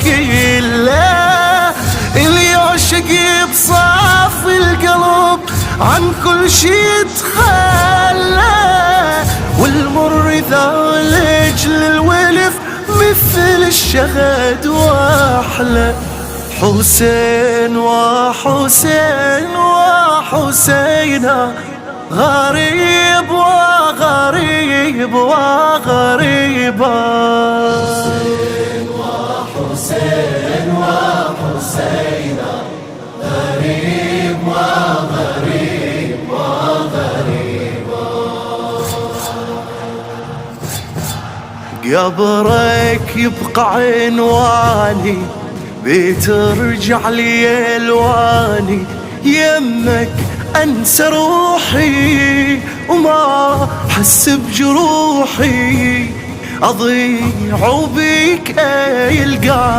كله اللي يعشق بصافي القلب عن كل شي تخلى، والمر ذا لجل الولف مثل الشهد واحلى. حسين وحسين وحسينا غريب وغريب وغريبا. حسين وحسين وحسينا غريب وغريب وغريبا. قبرك يبقى عنواني بترجع لي الواني، يمك انسى روحي وما احس بجروحي، اضيع وبيك يلقى